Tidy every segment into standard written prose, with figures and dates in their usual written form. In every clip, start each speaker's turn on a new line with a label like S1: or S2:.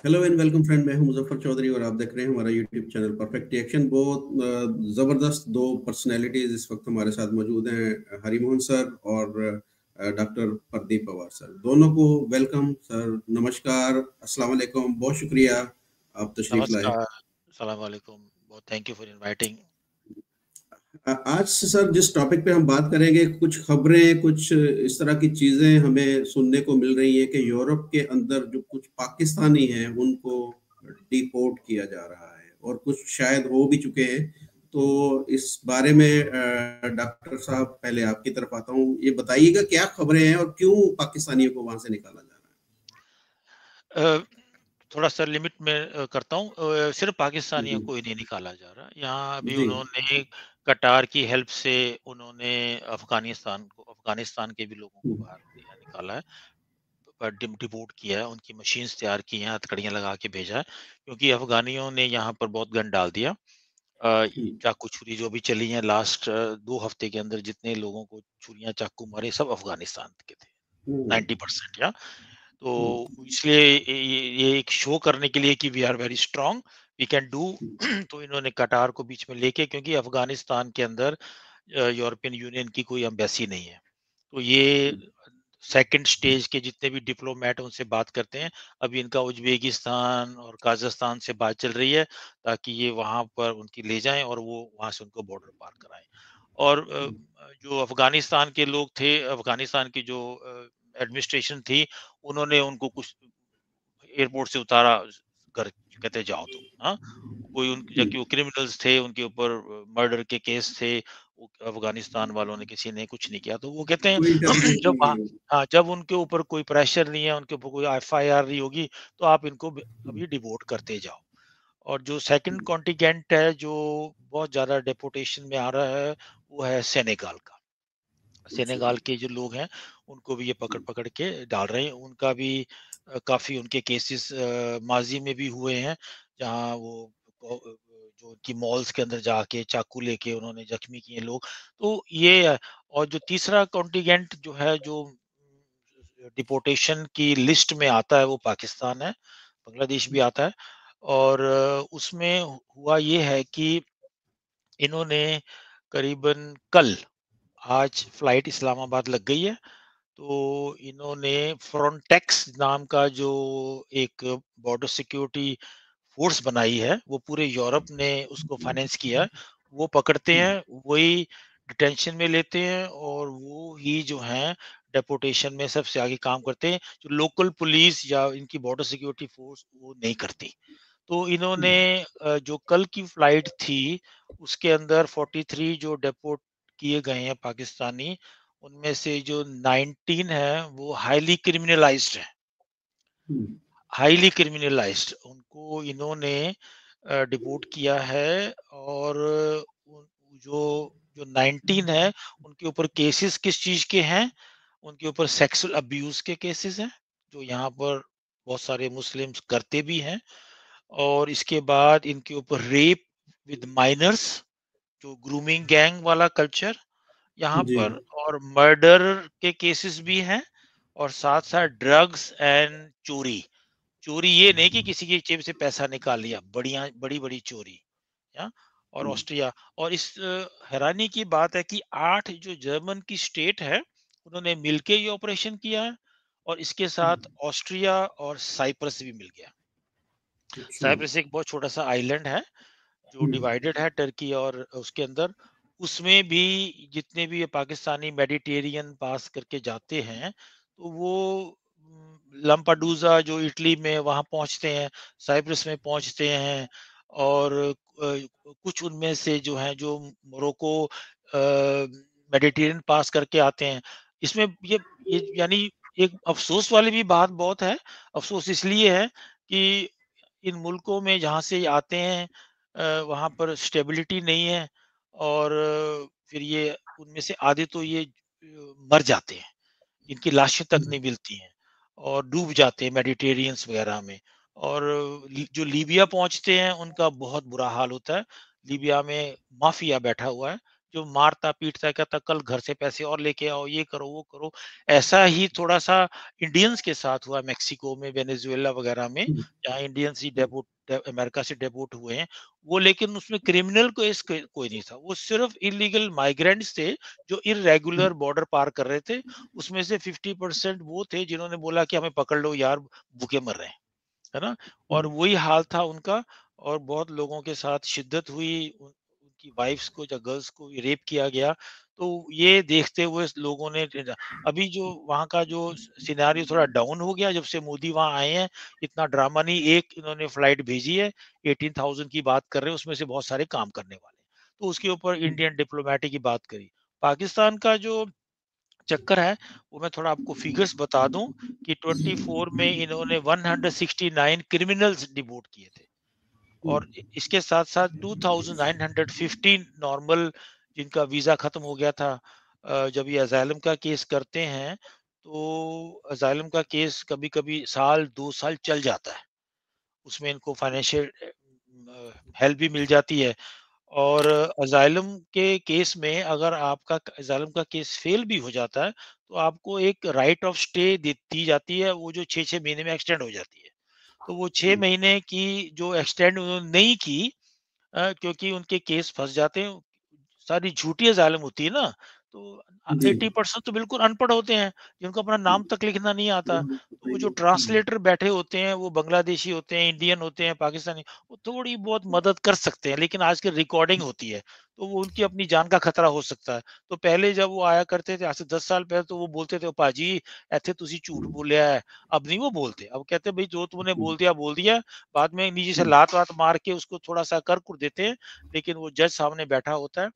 S1: Hello and welcome friend, मैं हूं मुजफ्फर चौधरी और आप देख रहे हैं हमारा यूट्यूब चैनल परफेक्ट रिएक्शन। बहुत ज़बरदस्त दो पर्सनैलिटीज इस वक्त हमारे साथ मौजूद हैं, हरिमोहन सर और डॉक्टर प्रदीप पवार सर। दोनों को वेलकम सर, नमस्कार, अस्सलाम वालेकुम, बहुत शुक्रिया आप तशरीफ लाए।
S2: नमस्कार, सलाम वालेकुम। बहुत थैंक यू फॉर इनवाइटिंग।
S1: आज से सर जिस टॉपिक पे हम बात करेंगे, कुछ खबरें, कुछ इस तरह की चीजें हमें सुनने को मिल रही हैं कि यूरोप के अंदर जो कुछ पाकिस्तानी हैं उनको डिपोर्ट किया जा रहा है और कुछ शायद हो भी चुके हैं। तो इस बारे में डॉक्टर साहब, पहले आपकी तरफ आता हूँ, ये बताइएगा क्या खबरें हैं और क्यों पाकिस्तानियों को वहां से निकाला जा रहा
S2: थोड़ा सा लिमिट में करता हूँ। सिर्फ
S1: है।
S2: पाकिस्तानियों
S1: जी।
S2: को ही नहीं निकाला जा रहा। यहाँ अभी
S1: जी।
S2: उन्होंने कटार की हेल्प से उन्होंने अफगानिस्तान के भी लोगों को बाहर निकाला है, डिपोर्ट किया है, उनकी मशीन्स तैयार की हैं, हथकड़ियाँ लगा के भेजा है, क्योंकि अफगानियों ने यहाँ पर बहुत गन डाल दिया। चाकू छुरी जो भी चली हैं लास्ट 2 हफ्ते के अंदर, जितने लोगों को छुरियाँ चाकू मारे सब अफगानिस्तान के थे, 90% या। तो इसलिए ये एक शो करने के लिए कि we are very strong, we can do. तो इन्होंने कटार को बीच में लेके, क्योंकि अफगानिस्तान के अंदर यूरोपियन यूनियन की कोई एम्बेसी नहीं है, तो ये सेकंड स्टेज के जितने भी डिप्लोमेट हैं उनसे बात करते हैं। अभी इनका उज्बेकिस्तान और काजाख्स्तान से बात चल रही है, ताकि ये वहां पर उनकी ले जाएं और वो वहां से उनको बॉर्डर पार कराएं। और जो अफगानिस्तान के लोग थे, अफगानिस्तान की जो एडमिनिस्ट्रेशन थी, उन्होंने उनको कुछ एयरपोर्ट से उतारा, घर कहते जाओ तुम, हाँ। कोई उन, जबकि वो क्रिमिनल्स थे, उनके ऊपर मर्डर के केस थे, वो अफगानिस्तान वालों ने किसी ने कुछ नहीं किया, तो वो कहते हैं
S1: कोई इंटेलिजेंस
S2: जब
S1: नहीं है।
S2: हाँ, जब उनके ऊपर कोई प्रेशर नहीं है, उनके ऊपर कोई एफआईआर नहीं होगी, तो आप इनको अभी डिवोट करते जाओ। और जो सेकंड कॉन्टिजेंट है जो बहुत ज्यादा डेपोटेशन में आ रहा है, वो है सेनेगाल का।
S1: अच्छा।
S2: सेनेगाल के जो लोग हैं, उनको भी ये पकड़-पकड़ के डाल रहे हैं। उनका भी काफ़ी उनके केसेस माज़ी में भी हुए हैं, जहाँ वो जो उनकी मॉल्स के अंदर जाके चाकू लेके उन्होंने ज़ख्मी किए लोग। तो ये है। और जो तीसरा कॉन्टिजेंट जो है, जो डिपोर्टेशन की लिस्ट में आता है, वो पाकिस्तान है, बांग्लादेश भी आता है। और उसमें हुआ ये है कि इन्होंने करीबन कल, आज फ्लाइट इस्लामाबाद लग गई है, तो इन्होंने फ्रंटेक्स नाम का जो एक बॉर्डर सिक्योरिटी फोर्स बनाई है, वो पूरे यूरोप ने उसको फाइनेंस किया है। वो पकड़ते हैं, वही डिटेंशन में लेते हैं, और वो ही जो हैं डेपोटेशन में सबसे आगे काम करते हैं, जो लोकल पुलिस या इनकी बॉर्डर सिक्योरिटी फोर्स वो नहीं करती। तो इन्होंने जो कल की फ्लाइट थी, उसके अंदर 43 जो डेपोट किए गए हैं पाकिस्तानी, उनमें से जो 19 है वो हाईली क्रिमिनलाइज्ड है। हाईली क्रिमिनलाइज्ड उनको इन्होंने डिपोर्ट किया है। और जो जो 19 है, उनके ऊपर केसेस किस चीज के हैं? उनके ऊपर सेक्सुअल अब्यूज के केसेस हैं, जो यहाँ पर बहुत सारे मुस्लिम्स करते भी हैं। और इसके बाद इनके ऊपर रेप विद माइनर्स, जो ग्रूमिंग गैंग वाला कल्चर यहाँ
S1: जी।
S2: पर, और मर्डर के केसेस भी हैं। और साथ साथ ड्रग्स एंड चोरी। चोरी ये नहीं कि किसी की जेब से पैसा निकाल लिया, बढ़िया बड़ी बड़ी चोरी, या। और ऑस्ट्रिया। और इस हैरानी की बात है कि 8 जो जर्मन की स्टेट है, उन्होंने मिलके ये ऑपरेशन किया है। और इसके साथ ऑस्ट्रिया और साइप्रस भी मिल गया।
S1: अच्छा।
S2: साइप्रस एक बहुत छोटा सा आइलैंड है, जो डिवाइडेड है टर्की और उसके अंदर। उसमें भी जितने भी ये पाकिस्तानी मेडिटेरियन पास करके जाते हैं, तो वो लम्पाडूजा जो इटली में, वहां पहुंचते हैं, साइप्रस में पहुंचते हैं। और कुछ उनमें से जो हैं, जो मोरक्को मेडिटेरियन पास करके आते हैं। इसमें ये यानी एक अफसोस वाली भी बात बहुत है। अफसोस इसलिए है कि इन मुल्कों में जहाँ से ये आते हैं, वहाँ पर स्टेबिलिटी नहीं है। और फिर ये उनमें से आधे तो ये मर जाते हैं, इनकी लाशें तक नहीं मिलती हैं, और डूब जाते हैं मेडिटेरियंस वगैरह में। और जो लीबिया पहुंचते हैं, उनका बहुत बुरा हाल होता है। लीबिया में माफिया बैठा हुआ है, जो मारता पीटता कहता कल घर से पैसे और लेके आओ, ये करो वो करो। ऐसा ही थोड़ा सा इंडियंस के साथ हुआ मेक्सिको में, वेनेजुएला वगैरह में, जहाँ इंडियंस ही अमेरिका से डेपोट हुए हैं। वो लेकिन उसमें क्रिमिनल कोई नहीं था, वो सिर्फ इलीगल माइग्रेंट्स थे जो इरेगुलर बॉर्डर पार कर रहे थे। उसमें से 50% वो थे जिन्होंने बोला कि हमें पकड़ लो यार, भूखे मर रहे हैं, है ना? और वही हाल था उनका, और बहुत लोगों के साथ शिद्दत हुई, उनकी वाइफ्स को या गर्ल्स को रेप किया गया। तो ये देखते हुए लोगों ने अभी जो वहाँ का जो सिनेरियो थोड़ा डाउन हो गया जब से मोदी वहाँ आए हैं। इतना ड्रामा नहीं, एक इन्होंने फ्लाइट भेजी है, 18,000 की बात कर रहे हैं, उसमें से बहुत सारे काम करने वाले हैं। तो उसके ऊपर इंडियन डिप्लोमेटिक की बात करी। पाकिस्तान का जो चक्कर है, वो मैं थोड़ा आपको फिगर्स बता दूं कि 24 में इन्होंने 169 क्रिमिनल्स डिपोर्ट किए थे, और इसके साथ साथ 2915 नॉर्मल जिनका वीजा खत्म हो गया था। जब ये अजाइलम का केस करते हैं तो अजाइलम का केस कभी कभी साल 2 साल चल जाता है, उसमें इनको फाइनेंशियल हेल्प भी मिल जाती है। और अज़ाइलम के केस में अगर आपका अज़ाइलम का केस फेल भी हो जाता है, तो आपको एक राइट ऑफ स्टे दी जाती है, वो जो 6-6 महीने में एक्सटेंड हो जाती है। तो वो 6 महीने की जो एक्सटेंड उन्होंने नहीं की, क्योंकि उनके केस फँस जाते हैं, सारी झूठी ज़ालिम होती है ना, तो
S1: जी।
S2: 80% तो बिल्कुल अनपढ़ होते हैं, जिनको अपना नाम तक लिखना नहीं आता। तो वो जो ट्रांसलेटर बैठे होते हैं, वो बांग्लादेशी होते हैं, इंडियन होते हैं, पाकिस्तानी, वो थोड़ी बहुत मदद कर सकते हैं, लेकिन आजकल रिकॉर्डिंग होती है, तो वो उनकी अपनी जान का खतरा हो सकता है। तो पहले जब वो आया करते थे, आज से 10 साल पहले, तो वो बोलते थे, "पाजी, इत्थे तुसी झूठ बोलिया है।" अब नहीं वो बोलते, अब कहते हैं, "भई, जो तुमने बोल दिया।" बाद में नीचे से लात-वात मार के उसको थोड़ा-सा कर-कुर देते हैं, लेकिन वो जज सामने बैठा होता है।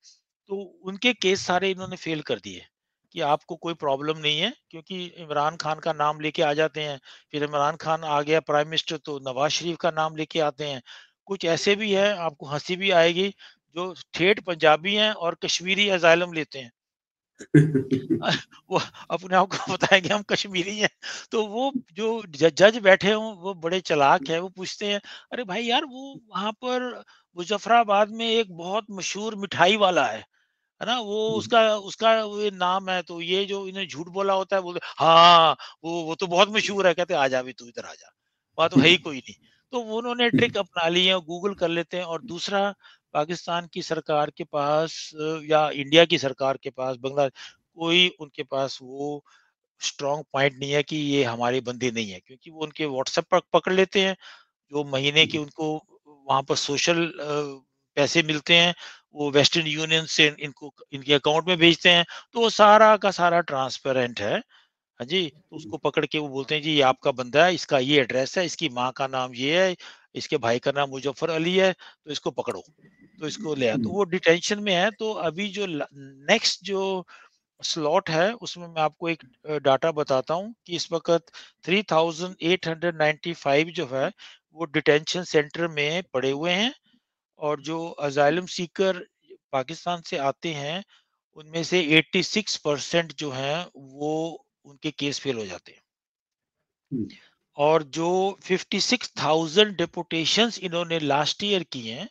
S2: तो उनके केस सारे इन्होंने फेल कर दिए कि आपको कोई प्रॉब्लम नहीं है, क्योंकि इमरान खान का नाम लेके आ जाते हैं। फिर इमरान खान आ गया प्राइम मिनिस्टर, तो नवाज शरीफ का नाम लेके आते हैं। कुछ ऐसे भी हैं, आपको हंसी भी आएगी, जो ठेठ पंजाबी हैं और कश्मीरी अजाइलम लेते हैं। वो अपने आप को बताएं कि हम कश्मीरी हैं। तो वो जो जज बैठे हों, वो बड़े चालाक हैं, वो पूछते हैं, अरे भाई यार, वो वहां पर मुजफ्फराबाद में एक बहुत मशहूर मिठाई वाला है ना? वो उसका उसका वो ये नाम है, तो ये जो इन्हें झूठ बोला होता है, बोलते हाँ, वो तो बहुत मशहूर है। कहते आ जा भी, तू इधर आ जा, वहाँ तो है ही कोई नहीं। तो वो उन्होंने ट्रिक अपना ली है, गूगल कर लेते हैं। और दूसरा, पाकिस्तान की सरकार के पास या इंडिया की सरकार के पास, कोई उनके पास वो स्ट्रॉन्ग पॉइंट नहीं है कि ये हमारे बंदे नहीं है, क्योंकि वो उनके व्हाट्सएप पर पकड़ लेते हैं। जो महीने के उनको वहाँ पर सोशल पैसे मिलते हैं, वो वेस्टर्न यूनियन से इनको इनके अकाउंट में भेजते हैं, तो वो सारा का सारा ट्रांसपेरेंट है। हाँ जी, तो उसको पकड़ के वो बोलते हैं, जी ये आपका बंदा है, इसका ये एड्रेस है, इसकी माँ का नाम ये है, इसके भाई का नाम मुजफ्फर अली है, तो इसको पकड़ो, तो इसको ले आओ। तो वो डिटेंशन में है। तो अभी जो नेक्स्ट जो स्लॉट है, उसमें मैं आपको एक डाटा बताता हूँ कि इस वक़्त 3895 जो है, वो डिटेंशन सेंटर में पड़े हुए हैं। और जो असाइलम सीकर पाकिस्तान से आते हैं, उनमें से 86% जो हैं, वो उनके केस फेल हो जाते हैं। और जो 56,000 डिपोटेशंस इन्होंने लास्ट ईयर की हैं,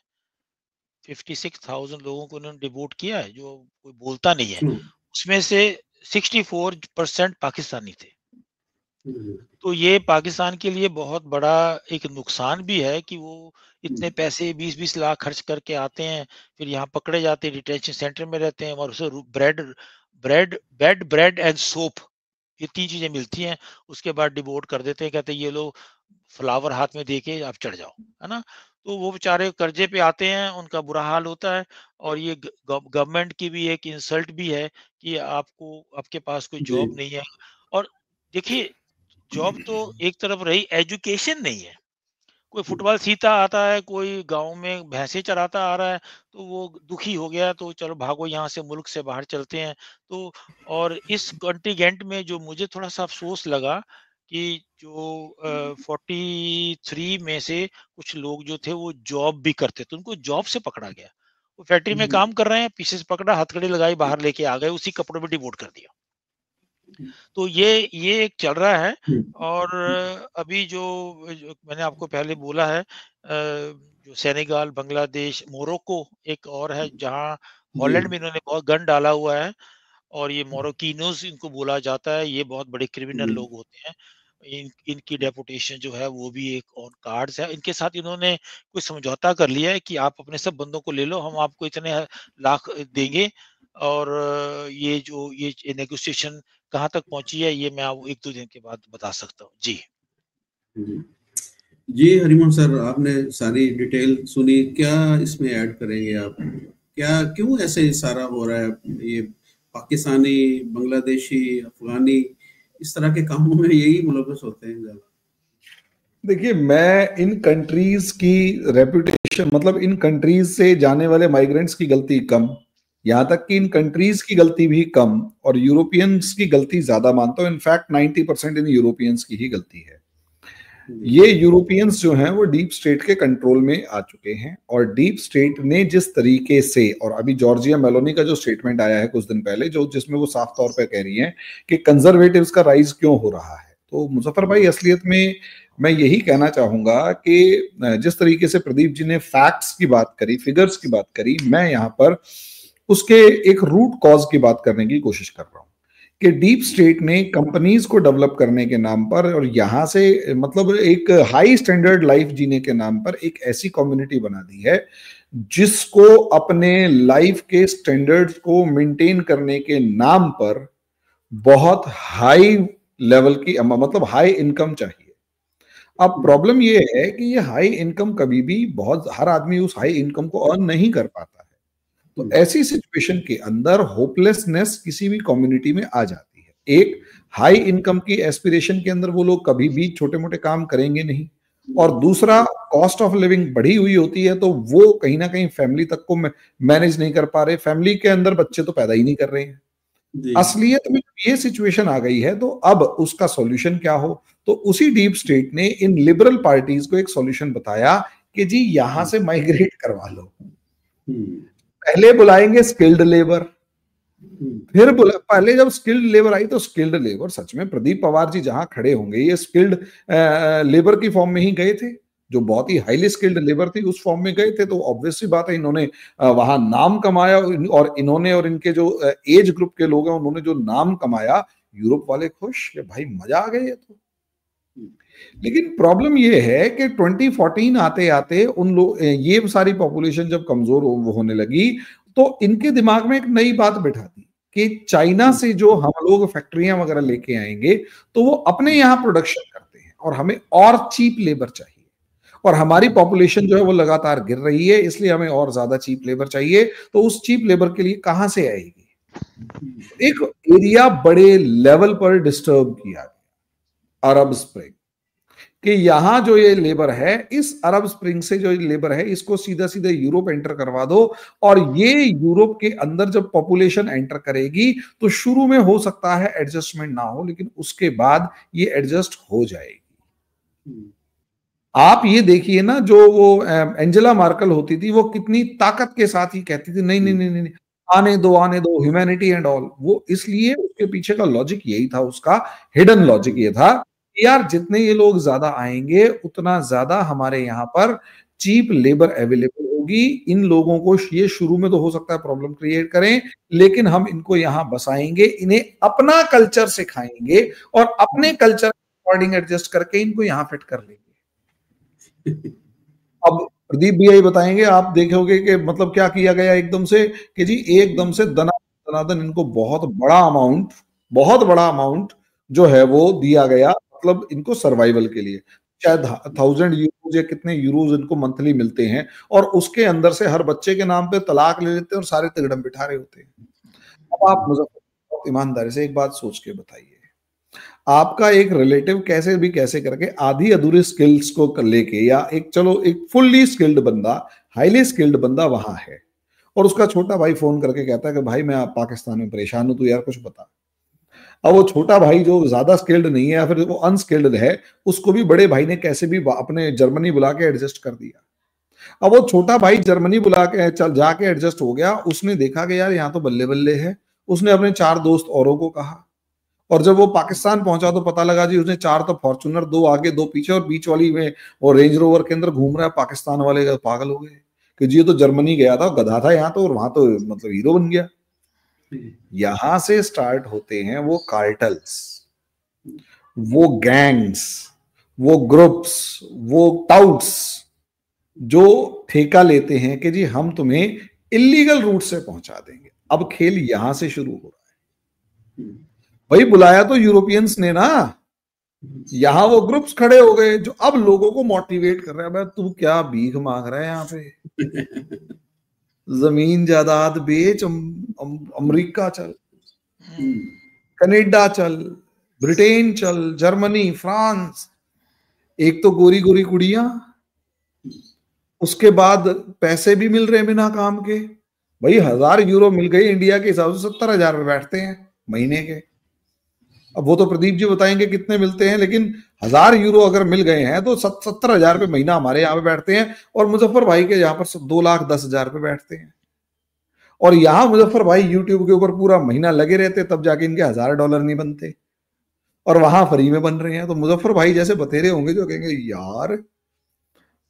S2: 56,000 लोगों को उन्होंने डिपोर्ट किया है, जो कोई बोलता नहीं है। उसमें से 64% पाकिस्तानी थे। तो ये पाकिस्तान के लिए बहुत बड़ा एक नुकसान भी है कि वो इतने पैसे 20-20 लाख खर्च करके आते हैं, फिर यहाँ पकड़े जाते हैं, डिटेंशन सेंटर में रहते हैं, और उसे ब्रेड ब्रेड एंड सोप, ये 3 चीज़ें मिलती हैं। उसके बाद डिवोर्ट कर देते हैं, कहते हैं ये लो फ्लावर हाथ में देके आप चढ़ जाओ, है ना? तो वो बेचारे कर्जे पे आते हैं, उनका बुरा हाल होता है। और ये गवर्नमेंट की भी एक इंसल्ट भी है कि आपके पास कोई
S1: जी।
S2: जॉब नहीं है। और देखिए, जॉब तो एक तरफ रही, एजुकेशन नहीं है। कोई फुटबॉल सीखता आता है, कोई गाँव में भैंसे चराता आ रहा है, तो वो दुखी हो गया, तो चलो भागो यहाँ से, मुल्क से बाहर चलते हैं। तो और इस कॉन्टिजेंट में जो मुझे थोड़ा-सा अफ़सोस लगा कि जो 43 में से कुछ लोग जो थे, वो जॉब भी करते थे, उनको जॉब से पकड़ा गया। वो फैक्ट्री में काम कर रहे हैं, पीछे से पकड़ा, हथकड़ी लगाई, बाहर लेके आ गए, उसी कपड़ों में डिपोर्ट कर दिया। तो ये एक चल रहा है। और अभी जो मैंने आपको पहले बोला है, जो सेनेगाल, बांग्लादेश, मोरक्को एक और है, जहाँ हॉलैंड में इन्होंने बहुत गन डाला हुआ है और ये मोरोकिनोस इनको बोला जाता है, ये बहुत बड़े क्रिमिनल लोग होते हैं। इनकी डेपुटेशन जो है वो भी एक ऑन कार्ड्स है। इनके साथ इन्होंने कोई समझौता कर लिया है कि आप अपने सब बंदों को ले लो, हम आपको इतने लाख देंगे और ये नेगोशिएशन कहाँ तक पहुँची है, ये मैं आपको 1-2 दिन के बाद बता सकता हूँ। जी।
S1: जी हरिमोहन सर, आपने सारी डिटेल सुनी, क्या इसमें ऐड करेंगे आप? क्या क्यों ऐसे सारा हो रहा है? ये पाकिस्तानी, बांग्लादेशी, अफगानी इस तरह के कामों में यही मुलव्वस होते हैं ज्यादा।
S3: देखिए, मैं इन कंट्रीज की रेपुटेशन, मतलब इन कंट्रीज से जाने वाले माइग्रेंट्स की गलती कम, यहां तक कि इन कंट्रीज की गलती भी कम और यूरोपियंस की गलती ज्यादा मानता हूं। इनफैक्ट 90% इन यूरोपियंस की ही गलती है। ये यूरोपियंस जो हैं वो डीप स्टेट के कंट्रोल में आ चुके हैं और डीप स्टेट ने जिस तरीके से, और अभी जॉर्जिया मेलोनी का जो स्टेटमेंट आया है कुछ दिन पहले, जो जिसमें वो साफ तौर पे कह रही हैं कि कंजर्वेटिव्स का राइज क्यों हो रहा है, तो मुजफ्फर भाई असलियत में मैं यही कहना चाहूंगा कि जिस तरीके से प्रदीप जी ने फैक्ट्स की बात करी, फिगर्स की बात करी, मैं यहाँ पर उसके एक रूट कॉज की बात करने की कोशिश कर रहा हूँ कि डीप स्टेट ने कंपनीज को डेवलप करने के नाम पर और यहां से मतलब एक हाई स्टैंडर्ड लाइफ जीने के नाम पर एक ऐसी कम्युनिटी बना दी है जिसको अपने लाइफ के स्टैंडर्ड्स को मेंटेन करने के नाम पर बहुत हाई लेवल की, मतलब हाई इनकम चाहिए। अब प्रॉब्लम ये है कि ये हाई इनकम कभी भी, बहुत हर आदमी उस हाई इनकम को अर्न नहीं कर पाता है। तो ऐसी सिचुएशन के अंदर होपलेसनेस किसी भी कम्युनिटी में आ जाती है। एक, हाई इनकम की एस्पिरेशन के अंदर वो लोग कभी भी छोटे मोटे काम करेंगे नहीं, और दूसरा, कॉस्ट ऑफ लिविंग बढ़ी हुई होती है तो वो कहीं ना कहीं फैमिली तक को मैनेज नहीं कर पा रहे, फैमिली के अंदर बच्चे तो पैदा ही नहीं कर रहे हैं। असलियत में ये सिचुएशन आ गई है तो अब उसका सॉल्यूशन क्या हो, तो उसी डीप स्टेट ने इन लिबरल पार्टीज को एक सॉल्यूशन बताया कि जी यहां से माइग्रेट करवा लो। पहले बुलाएंगे स्किल्ड लेबर, फिर पहले जब स्किल्ड लेबर आई तो स्किल्ड लेबर सच में प्रदीप पवार जी जहां खड़े होंगे ये स्किल्ड लेबर की फॉर्म में ही गए थे, जो बहुत ही हाईली स्किल्ड लेबर थी उस फॉर्म में गए थे। तो ऑब्वियस सी बात है इन्होंने वहां नाम कमाया और इन्होंने और इनके जो एज ग्रुप के लोग हैं उन्होंने जो नाम कमाया, यूरोप वाले खुश कि भाई मजा आ गई है। तो लेकिन प्रॉब्लम ये है कि 2014 आते आते उन लोग, ये सारी पॉपुलेशन जब कमजोर होने लगी तो इनके दिमाग में एक नई बात बैठा दी कि चाइना से जो हम लोग फैक्ट्रियां वगैरह लेके आएंगे तो वो अपने यहाँ प्रोडक्शन करते हैं और हमें और चीप लेबर चाहिए, और हमारी पॉपुलेशन जो है वो लगातार गिर रही है, इसलिए हमें और ज्यादा चीप लेबर चाहिए। तो उस चीप लेबर के लिए कहां से आएगी? एक एरिया बड़े लेवल पर डिस्टर्ब किया गया, अरब स्प्रिंग, कि यहां जो ये लेबर है, इस अरब स्प्रिंग से जो लेबर है इसको सीधा सीधा यूरोप एंटर करवा दो, और ये यूरोप के अंदर जब पॉपुलेशन एंटर करेगी तो शुरू में हो सकता है एडजस्टमेंट ना हो, लेकिन उसके बाद ये एडजस्ट हो जाएगी। आप ये देखिए ना, जो वो एंजेला मार्कल होती थी वो कितनी ताकत के साथ ही कहती थी नहीं नहीं नहीं नहीं, आने दो ह्यूमैनिटी एंड ऑल। वो इसलिए उसके पीछे का लॉजिक यही था, उसका हिडन लॉजिक ये था कि यार जितने ये लोग ज्यादा आएंगे उतना ज्यादा हमारे यहाँ पर चीप लेबर अवेलेबल होगी। इन लोगों को ये शुरू में तो हो सकता है प्रॉब्लम क्रिएट करें, लेकिन हम इनको यहाँ बसाएंगे, इन्हें अपना कल्चर सिखाएंगे और अपने कल्चर अकॉर्डिंग एडजस्ट करके इनको यहाँ फिट कर लेंगे। अब प्रदीप भी यही बताएंगे, आप देखोगे कि मतलब क्या किया गया एकदम से कि जी एकदम से दनादन इनको बहुत बड़ा अमाउंट जो है वो दिया गया, मतलब इनको सर्वाइवल के लिए शायद 1000 यूरोज या कितने यूरोज इनको मंथली मिलते हैं, और उसके अंदर से हर बच्चे के नाम पे तलाक ले लेते हैं और सारे तिगड़म बिठा रहे होते हैं। अब आप मुझे ईमानदारी से एक बात सोच के बताइए, आपका एक रिलेटिव कैसे करके आधी अधूरी स्किल्स को लेके, या एक चलो एक फुल्ली स्किल्ड बंदा, हाईली स्किल्ड बंदा वहां है, और उसका छोटा भाई फोन करके कहता है कि भाई मैं पाकिस्तान में परेशान हूं, तू यार कुछ बता। अब वो छोटा भाई जो ज्यादा स्किल्ड नहीं है या फिर वो अनस्किल्ड है, उसको भी बड़े भाई ने कैसे भी अपने जर्मनी बुला के एडजस्ट कर दिया। अब वो छोटा भाई जर्मनी बुला के जाके एडजस्ट हो गया, उसने देखा कि यार यहाँ तो बल्ले बल्ले है, उसने अपने 4 दोस्त औरों को कहा, और जब वो पाकिस्तान पहुंचा तो पता लगा जी उसने 4 तो फॉर्च्यूनर, 2 आगे 2 पीछे, और बीच वाली में वो रेंज रोवर के अंदर घूम रहा है, पाकिस्तान वाले पागल हो गए कि जी ये तो जर्मनी गया था, गधा था यहाँ तो, और वहां तो मतलब हीरो बन गया। यहां से स्टार्ट होते हैं वो कार्टल्स, वो गैंग्स, वो ग्रुप्स, वो टाउट्स जो ठेका लेते हैं कि जी हम तुम्हें इलीगल रूट से पहुंचा देंगे। अब खेल यहां से शुरू हो रहा है। भाई बुलाया तो यूरोपियंस ने ना, यहां वो ग्रुप्स खड़े हो गए जो अब लोगों को मोटिवेट कर रहे हैं, भाई तू क्या भीख मांग रहा है यहाँ पे, जमीन जायदाद बेच, अमेरिका चल, कनाडा चल, ब्रिटेन चल, जर्मनी, फ्रांस। एक तो गोरी गोरी कुड़ियां, उसके बाद पैसे भी मिल रहे हैं बिना काम के। भाई 1000 यूरो मिल गई इंडिया के हिसाब से 70,000 में बैठते हैं महीने के। अब वो तो प्रदीप जी बताएंगे कितने मिलते हैं, लेकिन 1000 यूरो अगर मिल गए हैं तो 70,000 रुपये महीना हमारे यहाँ पे बैठते हैं, और मुजफ्फर भाई के यहाँ पर 2,10,000 रुपये बैठते हैं। और यहाँ मुजफ्फर भाई यूट्यूब के ऊपर पूरा महीना लगे रहते, तब जाके इनके $1000 नहीं बनते, और वहां फ्री में बन रहे हैं। तो मुजफ्फर भाई जैसे बतेरे होंगे जो कहेंगे यार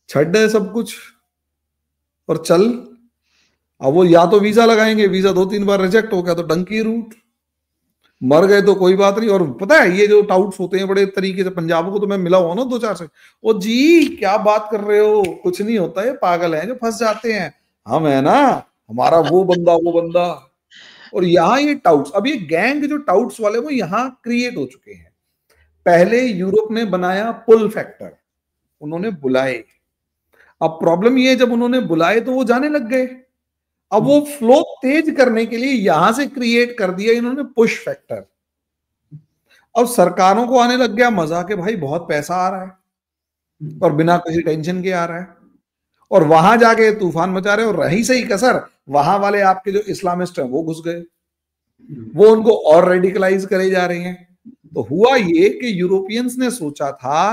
S3: छड़ है सब कुछ और चल। अब वो या तो वीजा लगाएंगे, वीजा 2-3 बार रिजेक्ट हो गया तो डंकी रूट, मर गए तो कोई बात नहीं। और पता है ये जो टाउट्स होते हैं बड़े तरीके से, पंजाब को तो मैं मिला हुआ ना 2-4 से, ओ जी क्या बात कर रहे हो, कुछ नहीं होता है, पागल है जो फंस जाते हैं, हम है ना, हमारा वो बंदा। और यहाँ ये टाउट्स, अब ये गैंग जो टाउट्स वाले वो यहाँ क्रिएट हो चुके हैं। पहले यूरोप ने बनाया पुल फैक्टर, उन्होंने बुलाए। अब प्रॉब्लम ये है जब उन्होंने बुलाए तो वो जाने लग गए। अब वो फ्लो तेज करने के लिए यहां से क्रिएट कर दिया इन्होंने पुश फैक्टर। अब सरकारों को आने लग गया मजा के भाई बहुत पैसा आ रहा है और बिना किसी टेंशन के आ रहा है, और वहां जाके तूफान मचा रहे। और रही सही कसर, वहां वाले आपके जो इस्लामिस्ट हैं वो घुस गए, वो उनको और रेडिकलाइज करे जा रहे हैं। तो हुआ ये कि यूरोपियंस ने सोचा था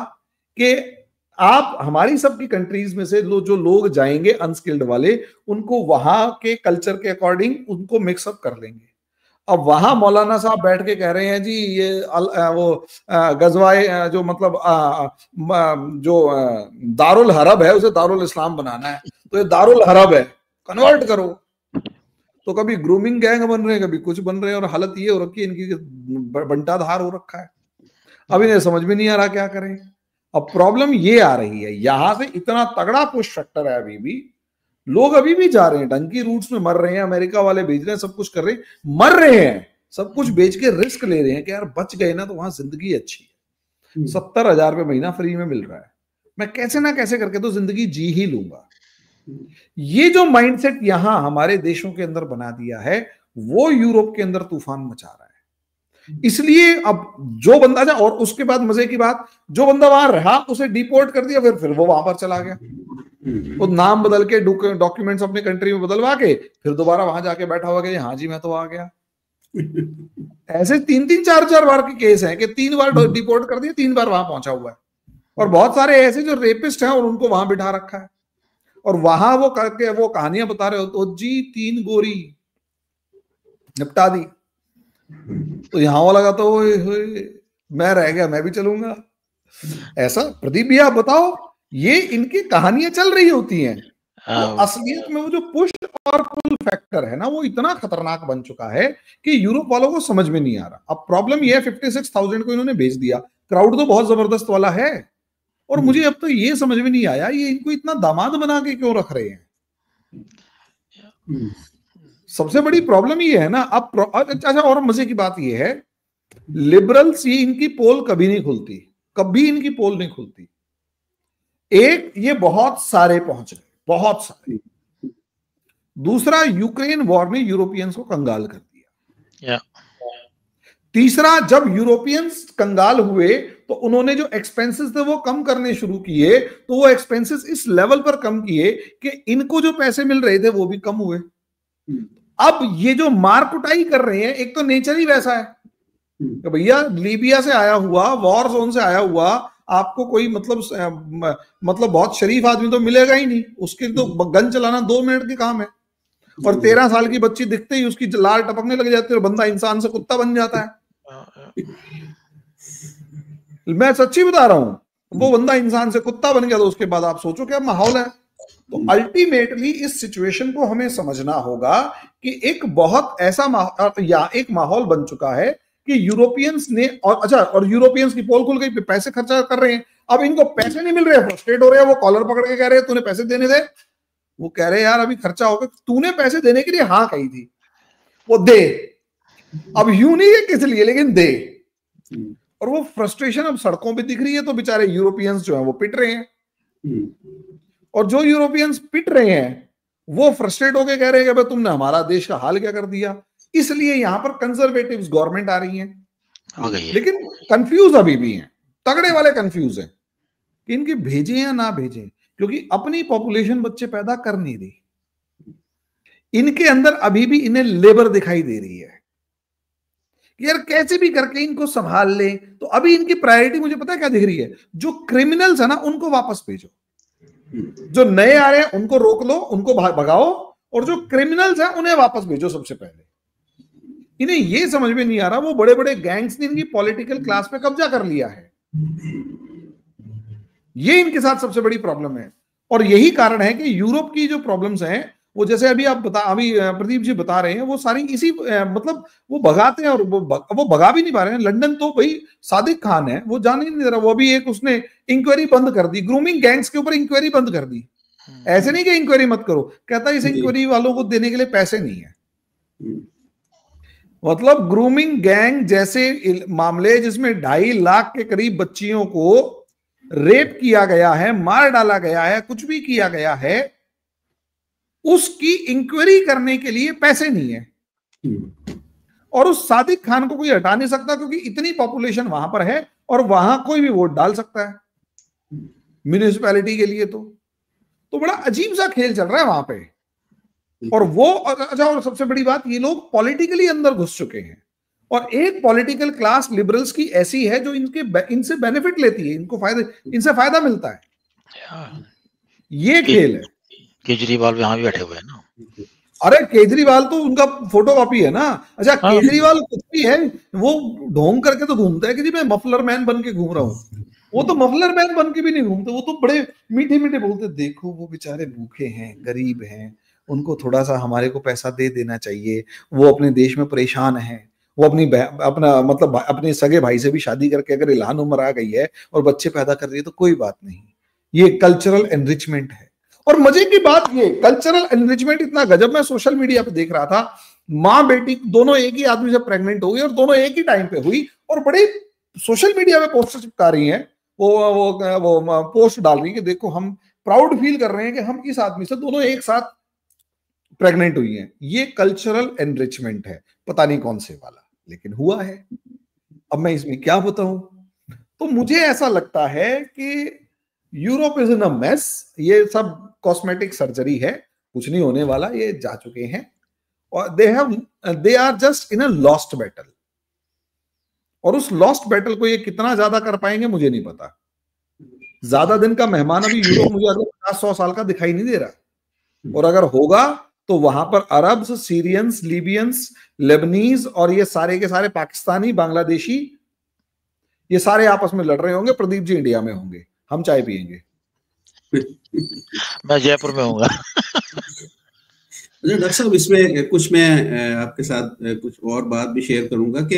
S3: कि आप हमारी सबकी कंट्रीज में से जो लोग जाएंगे अनस्किल्ड वाले, उनको वहां के कल्चर के अकॉर्डिंग उनको मिक्सअप कर लेंगे। अब वहां मौलाना साहब बैठ के कह रहे हैं जी ये वो गजवाए जो मतलब जो दारुल हरब है उसे दारुल इस्लाम बनाना है, तो ये दारुल हरब है, कन्वर्ट करो। तो कभी ग्रूमिंग गैंग बन रहे हैं, कभी कुछ बन रहे हैं, और हालत ये हो रखी है इनकी बंटाधार हो रखा है। अब इन्हें समझ में नहीं आ रहा क्या करें। अब प्रॉब्लम ये आ रही है, यहां से इतना तगड़ा पुश फैक्टर है, अभी भी लोग अभी भी जा रहे हैं, डंकी रूट्स में मर रहे हैं, अमेरिका वाले भेज रहे हैं, सब कुछ कर रहे हैं, मर रहे हैं, सब कुछ बेच के रिस्क ले रहे हैं कि यार बच गए ना तो वहां जिंदगी अच्छी है। 70,000 रुपये महीना फ्री में मिल रहा है, मैं कैसे ना कैसे करके तो जिंदगी जी ही लूंगा। ये जो माइंडसेट यहां हमारे देशों के अंदर बना दिया है, वो यूरोप के अंदर तूफान मचा रहा है। इसलिए अब जो बंदा जा, और उसके बाद मजे की बात, जो बंदा वहां रहा उसे डिपोर्ट कर दिया, फिर वो वहां पर चला गया, वो नाम बदल के डॉक्यूमेंट्स अपने कंट्री में बदलवा के फिर दोबारा वहां जाके बैठा हुआ कि हाँ जी मैं तो आ गया। ऐसे 3-3, 4-4 बार के केस हैं कि 3 बार डिपोर्ट कर दिया, 3 बार वहां पहुंचा हुआ है। और बहुत सारे ऐसे जो रेपिस्ट हैं और उनको वहां बिठा रखा है, और वहां वो करके वो कहानियां बता रहे हो तो जी 3 गोरी निपटा दी। तो यहां वाला लगा तो मैं रह गया, मैं भी चलूंगा ऐसा। प्रदीप भैया आप बताओ, ये इनकी कहानियां चल रही होती हैं, तो असलियत में वो जो पुश और पुल फैक्टर है ना, वो इतना खतरनाक बन चुका है कि यूरोप वालों को समझ में नहीं आ रहा। अब प्रॉब्लम ये है 56,000 को इन्होंने भेज दिया, क्राउड तो बहुत जबरदस्त वाला है, और मुझे अब तो ये समझ में नहीं आया ये इनको इतना दामाद बना के क्यों रख रहे हैं। सबसे बड़ी प्रॉब्लम ये है ना। अब अच्छा, और मजे की बात ये है, लिबरल्स ये इनकी पोल कभी नहीं खुलती, कभी इनकी पोल नहीं खुलती। एक ये बहुत सारे पहुंच गए, बहुत सारे। दूसरा, यूक्रेन वॉर ने यूरोपियंस को कंगाल कर दिया। तीसरा, जब यूरोपियंस कंगाल हुए तो उन्होंने जो एक्सपेंसेस थे वो कम करने शुरू किए, तो वो एक्सपेंसेस इस लेवल पर कम किए कि इनको जो पैसे मिल रहे थे वो भी कम हुए। अब ये जो मार कुटाई कर रहे हैं, एक तो नेचर ही वैसा है कि भैया लीबिया से आया हुआ, वॉर जोन से आया हुआ आपको कोई मतलब बहुत शरीफ आदमी तो मिलेगा ही नहीं, उसके तो गन चलाना 2 मिनट के काम है, और 13 साल की बच्ची दिखते ही उसकी लाल टपकने लग जाती है और बंदा इंसान से कुत्ता बन जाता है। मैं सच्ची बता रहा हूं, वो बंदा इंसान से कुत्ता बन गया तो उसके बाद आप सोचो क्या माहौल है। तो अल्टीमेटली इस सिचुएशन को हमें समझना होगा कि एक बहुत ऐसा या एक माहौल बन चुका है कि यूरोपियंस ने, और अच्छा, और यूरोपियंस की पोल खुल गई, पैसे खर्चा कर रहे हैं, अब इनको पैसे नहीं मिल रहे, फ्रस्ट्रेट हो रहे हैं, वो कॉलर पकड़ के कह रहे हैं तूने पैसे देने दे। वो कह रहे हैं यार अभी खर्चा होगा, तूने पैसे देने के लिए हाँ कही थी, वो दे, अब यूं नहीं है किस लिए, लेकिन दे। और वो फ्रस्ट्रेशन अब सड़कों पे दिख रही है, तो बेचारे यूरोपियंस जो है वो पिट रहे हैं, और जो यूरोपियंस पिट रहे हैं वो फ्रस्ट्रेट होके कह रहे हैं कि भाई तुमने हमारा देश का हाल क्या कर दिया। इसलिए यहां पर कंजर्वेटिव्स गवर्नमेंट आ रही है, लेकिन कंफ्यूज अभी भी हैं, तगड़े वाले कंफ्यूज हैं कि इनकी भेजें या ना भेजें, क्योंकि अपनी पॉपुलेशन बच्चे पैदा कर नहीं रही, इनके अंदर अभी भी इन्हें लेबर दिखाई दे रही है कि यार कैसे भी करके इनको संभाल ले। तो अभी इनकी प्रायोरिटी मुझे पता है क्या दिख रही है, जो क्रिमिनल्स है ना उनको वापस भेजो, जो नए आ रहे हैं उनको रोक लो, उनको भगाओ, और जो क्रिमिनल्स हैं उन्हें वापस भेजो सबसे पहले। इन्हें ये समझ में नहीं आ रहा, वो बड़े बड़े गैंग्स ने इनकी पॉलिटिकल क्लास पे कब्जा कर लिया है, ये इनके साथ सबसे बड़ी प्रॉब्लम है। और यही कारण है कि यूरोप की जो प्रॉब्लम्स हैं वो, जैसे अभी प्रदीप जी बता रहे हैं, वो सारी इसी मतलब वो भगाते हैं, और वो भगा भी नहीं पा रहे हैं। लंदन तो भाई सादिक खान है, वो जाने नहीं दे रहा, वो अभी एक उसने इंक्वायरी बंद कर दी, ग्रूमिंग गैंग्स के ऊपर इंक्वायरी बंद कर दी। ऐसे नहीं कि इंक्वायरी मत करो, कहता है इस इंक्वायरी वालों को देने के लिए पैसे नहीं है। मतलब ग्रूमिंग गैंग जैसे मामले जिसमें 2.5 लाख के करीब बच्चियों को रेप किया गया है, मार डाला गया है, कुछ भी किया गया है, उसकी इंक्वायरी करने के लिए पैसे नहीं है। और उस सादिक खान को कोई हटा नहीं सकता, क्योंकि इतनी पॉपुलेशन वहां पर है और वहां कोई भी वोट डाल सकता है म्यूनिसिपैलिटी के लिए। तो बड़ा अजीब सा खेल चल रहा है वहां पे। और वो अच्छा, और सबसे बड़ी बात, ये लोग पॉलिटिकली अंदर घुस चुके हैं, और एक पॉलिटिकल क्लास लिबरल्स की ऐसी है जो इनसे बेनिफिट लेती है, इनसे फायदा मिलता है। ये खेल है।
S2: केजरीवाल वहां भी बैठे हुए हैं ना।
S3: अरे केजरीवाल तो उनका फोटो कॉपी है ना। अच्छा, केजरीवाल कुछ भी है, वो ढोंग करके तो घूमता है कि जी मैं मफलर मैन बन के घूम रहा हूँ। वो तो मफलर मैन बन के भी नहीं घूमते, वो तो बड़े मीठे मीठे बोलते, देखो वो बेचारे भूखे हैं, गरीब हैं, उनको थोड़ा सा हमारे को पैसा दे देना चाहिए, वो अपने देश में परेशान हैं, वो अपने सगे भाई से भी शादी करके अगर इलान उम्र आ गई है और बच्चे पैदा कर रही है तो कोई बात नहीं। ये कल्चरल एनरिचमेंट है। और मजे की बात ये कल्चरल एनरिचमेंट इतना गजब, मैं सोशल मीडिया पे देख रहा था, माँ बेटी दोनों एक ही आदमी से प्रेग्नेंट हो गई और दोनों एक ही टाइम पे हुई, और बड़े सोशल मीडिया पे पोस्टर चिपका रही हैं, वो पोस्ट डाल रही है कि देखो हम प्राउड फील कर रहे हैं कि हम इस आदमी से दोनों एक साथ प्रेग्नेंट हुई हैं। ये कल्चरल एनरिचमेंट है, पता नहीं कौन से वाला, लेकिन हुआ है। अब मैं इसमें क्या बताऊं। तो मुझे ऐसा लगता है कि Europe is in a mess. ये सब कॉस्मेटिक सर्जरी है, कुछ नहीं होने वाला, ये जा चुके हैं, और they are just in a lost battle. और उस लॉस्ट बैटल को ये कितना ज्यादा कर पाएंगे मुझे नहीं पता। ज्यादा दिन का मेहमान अभी यूरोप मुझे अगर 50-100 साल का दिखाई नहीं दे रहा, और अगर होगा तो वहां पर अरब्स, सीरियंस, लीबियंस, लेबनीज और ये सारे के सारे पाकिस्तानी, बांग्लादेशी, ये सारे आपस में लड़ रहे होंगे। प्रदीप जी इंडिया में होंगे, हम चाय पियेंगे।
S2: मैं जयपुर में होऊंगा।
S1: डॉक्टर साहब, इसमें कुछ मैं आपके साथ कुछ और बात भी शेयर करूंगा कि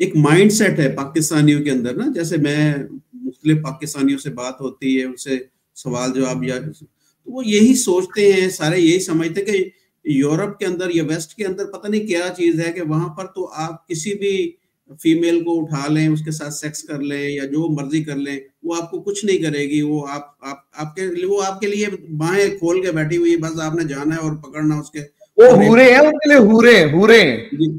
S1: एक माइंडसेट है पाकिस्तानियों के अंदर ना। जैसे मैं मुख्तलिफ पाकिस्तानियों से बात होती है, उनसे सवाल जवाब, या तो वो यही सोचते हैं, सारे यही समझते हैं कि यूरोप के अंदर या वेस्ट के अंदर पता नहीं क्या चीज है कि वहां पर तो आप किसी भी फीमेल को उठा लें, उसके साथ सेक्स कर लें या जो मर्जी कर लें, वो आपको कुछ नहीं करेगी। वो आपके लिए बाहें खोल के बैठी हुई, बस आपने जाना है और पकड़ना उसके।
S3: वो हूरे हैं उनके लिए, हूरे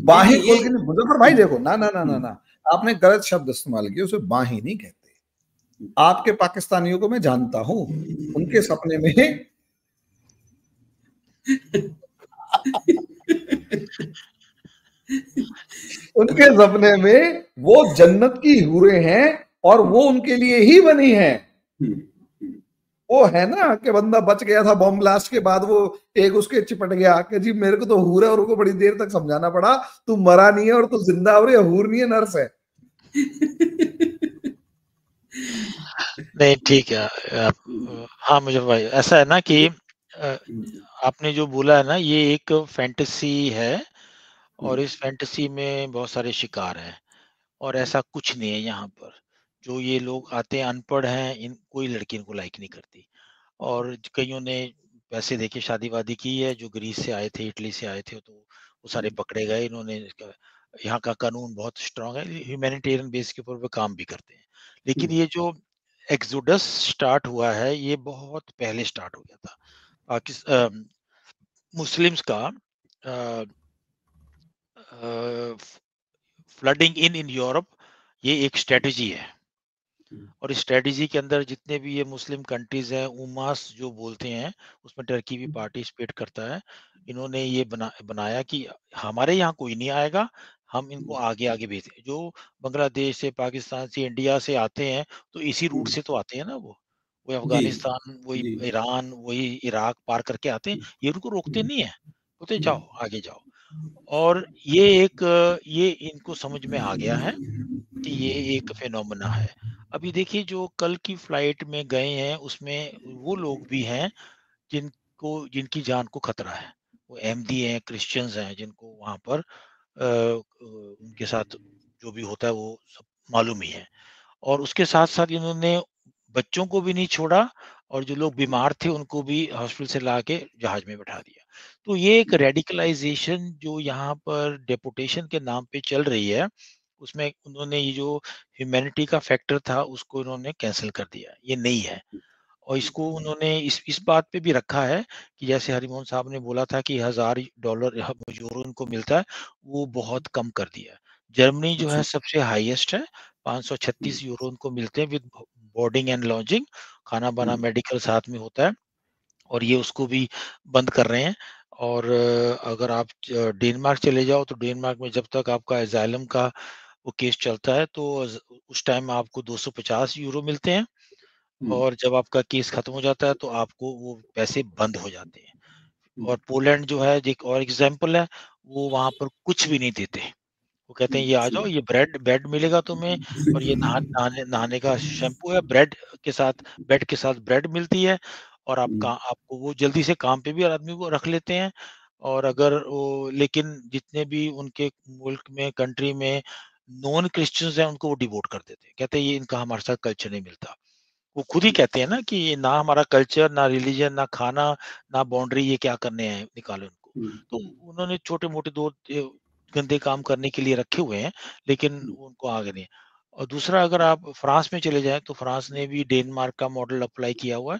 S3: बाहें खोल के नहीं। मुजफ्फर भाई देखो, ना आपने गलत शब्द इस्तेमाल किया, उसे बाहें नहीं कहते। आपके पाकिस्तानियों को मैं जानता हूं, उनके सपने में उनके सपने में वो जन्नत की हूरें हैं और वो उनके लिए ही बनी है। वो है ना कि बंदा बच गया था बॉम्ब ब्लास्ट के बाद, वो एक उसके चिपट गया कि जी मेरे को तो हूर है, और उनको बड़ी देर तक समझाना पड़ा तू मरा नहीं है और तू जिंदा हो रही है, हूर नहीं है, नर्स है।
S2: नहीं ठीक है। हाँ मुझे भाई ऐसा है ना कि आपने जो बोला है ना ये एक फैंटेसी है और इस फैंटेसी में बहुत सारे शिकार हैं और ऐसा कुछ नहीं है यहाँ पर। जो ये लोग आते हैं अनपढ़ हैं, इन कोई लड़की इनको लाइक नहीं करती और कइयों ने पैसे देके शादी-वादी की है, जो ग्रीस से आए थे, इटली से आए थे, तो वो सारे पकड़े गए। इन्होंने यहाँ का कानून बहुत स्ट्रॉन्ग है, ह्यूमैनिटेरियन बेस के ऊपर वो काम भी करते हैं। लेकिन ये जो एक्सोडस स्टार्ट हुआ है, ये बहुत पहले स्टार्ट हो गया था। मुस्लिम्स का अ अ, फ्लडिंग इन यूरोप ये एक स्ट्रैटेजी है। और इस स्ट्रैटेजी के अंदर जितने भी ये मुस्लिम कंट्रीज हैं, उमास जो बोलते हैं, उसमें टर्की भी पार्टिसिपेट करता है। इन्होंने ये बनाया कि हमारे यहाँ कोई नहीं आएगा, हम इनको आगे-आगे भेजें। जो बांग्लादेश से, पाकिस्तान से, इंडिया से आते हैं, तो इसी रूट से तो आते हैं ना वो। वही
S1: जी
S2: अफ़गानिस्तान, वही
S1: जी
S2: ईरान, वही इराक पार करके आते हैं। ये उनको रोकते नहीं हैं, बोलते जाओ, आगे जाओ। और ये इनको समझ में आ गया है कि ये एक फिनोमेना है। अभी देखिए जो कल की फ्लाइट में गए हैं उसमें वो लोग भी हैं जिनकी जान को खतरा है। वो अहमदी हैं, क्रिश्चियंस हैं जिनको वहाँ पर उनके साथ जो भी होता है वो सब मालूम ही है। और उसके साथ-साथ इन्होंने बच्चों को भी नहीं छोड़ा और जो लोग बीमार थे उनको भी हॉस्पिटल से लाके जहाज में बैठा दिया। तो ये एक रेडिकलाइज़ेशन जो यहाँ पर डेपोटेशन के नाम पे चल रही है, उसमें उन्होंने ये जो ह्यूमैनिटी का फैक्टर था उसको इन्होंने कैंसल कर दिया। ये नहीं है। और इसको उन्होंने इस बात पे भी रखा है कि जैसे हरिमोहन साहब ने बोला था कि $1000 यूरो उनको मिलता है, वो बहुत कम कर दिया है। जर्मनी जो है
S1: अच्छा
S2: सबसे हाईएस्ट है, €536 उनको मिलते हैं विद बोर्डिंग एंड लॉजिंग, खाना-बना मेडिकल साथ में होता है और ये उसको भी बंद कर रहे हैं। और अगर आप डेनमार्क चले जाओ तो डेनमार्क में जब तक आपका असाइलम का वो केस चलता है तो उस टाइम आपको €250 मिलते हैं और जब आपका केस खत्म हो जाता है तो आपको वो पैसे बंद हो जाते हैं। और पोलैंड जो है एक और एग्जाम्पल है, वो वहाँ पर कुछ भी नहीं देते। वो कहते हैं ये आ जाओ, ये ब्रेड ब्रेड मिलेगा तुम्हें और ये नहाने नहाने का शैम्पू है, ब्रेड के साथ बेड के साथ ब्रेड मिलती है और आपको वो जल्दी से काम पे भी आदमी को रख लेते हैं। और अगर वो लेकिन जितने भी उनके मुल्क में, कंट्री में नॉन क्रिश्चियंस हैं, उनको वो डिवोट कर देते हैं। कहते हैं ये इनका हमारे साथ कल्चर नहीं मिलता। वो खुद ही कहते हैं ना कि ये ना हमारा कल्चर, ना रिलिजन, ना खाना, ना बाउंड्री, ये क्या करने आए हैं, निकालो इनको। तो उन्होंने छोटे-मोटे 2 गंदे काम करने के लिए रखे हुए हैं, लेकिन उनको आगे नहीं। और दूसरा अगर आप फ्रांस में चले जाएँ, तो फ्रांस ने भी डेनमार्क का मॉडल अप्लाई किया हुआ है।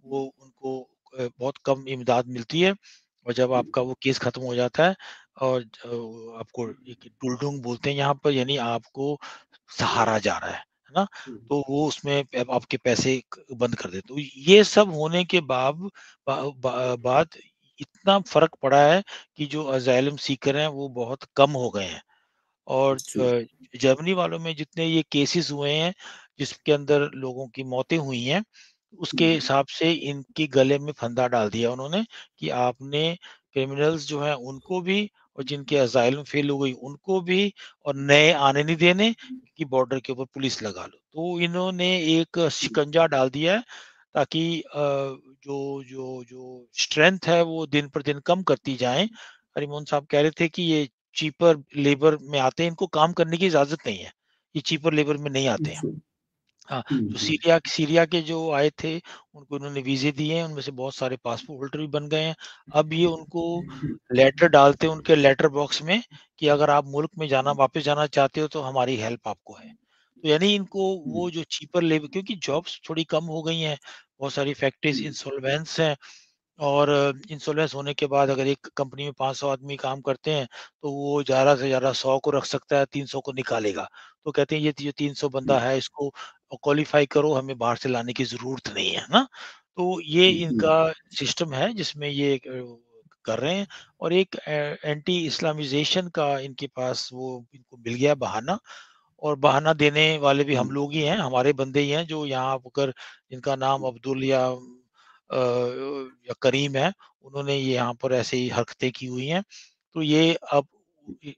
S2: वो उनको बहुत कम इमदाद मिलती है और जब आपका वो केस खत्म हो जाता है और आपको एक डुलडुंग बोलते हैं यहाँ पर, यानी आपको सहारा जा रहा है ना? तो वो उसमें आपके पैसे बंद कर देते। तो ये सब होने के बाद इतना फर्क पड़ा है कि जो असाइलम सीकर हैं वो बहुत कम हो गए हैं। और जर्मनी वालों में जितने ये केसेस हुए हैं जिसके अंदर लोगों की मौतें हुई हैं, उसके हिसाब से इनके गले में फंदा डाल दिया उन्होंने कि आपने क्रिमिनल्स जो हैं उनको भी और जिनके असाइलम फेल हो गई उनको भी और नए आने नहीं देने कि बॉर्डर के ऊपर पुलिस लगा लो। तो इन्होंने एक शिकंजा डाल दिया है ताकि जो जो जो स्ट्रेंथ है वो दिन पर दिन कम करती जाए। हरिमोहन साहब कह रहे थे कि ये चीपर लेबर में आते हैं, इनको काम करने की इजाज़त नहीं है। ये चीपर लेबर में नहीं आते हैं। हाँ, जो सीरिया सीरिया के जो आए थे, उनको उन्होंने वीज़े दिए हैं, उनमें से बहुत सारे पासपोर्ट होल्डर भी बन गए हैं। अब ये उनको लेटर डालते हैं उनके लेटर बॉक्स में कि अगर आप मुल्क में वापस जाना चाहते हो तो हमारी हेल्प आपको है। तो यानी इनको वो जो चीपर लेबर क्योंकि जॉब्स थोड़ी कम हो गई हैं, बहुत सारी फैक्ट्रीज़ इंसॉल्वेंस हैं। और इंश्योरेंस होने के बाद अगर एक कंपनी में 500 आदमी काम करते हैं, तो वो ज़्यादा से ज़्यादा 100 को रख सकता है, 300 को निकालेगा। तो कहते हैं ये जो 300 बंदा है इसको क्वालीफाई करो, हमें बाहर से लाने की ज़रूरत नहीं है ना? तो ये इनका सिस्टम है जिसमें ये कर रहे हैं और एक एंटी इस्लामाइज़ेशन का इनके पास वो इनको मिल गया बहाना और बहाना देने वाले भी हम लोग ही हैं, हमारे बंदे ही हैं जो यहाँ आकर जिनका नाम अब्दुल या करीम है, उन्होंने ये यहाँ पर ऐसे ही हरकतें की हुई हैं। तो ये अब इ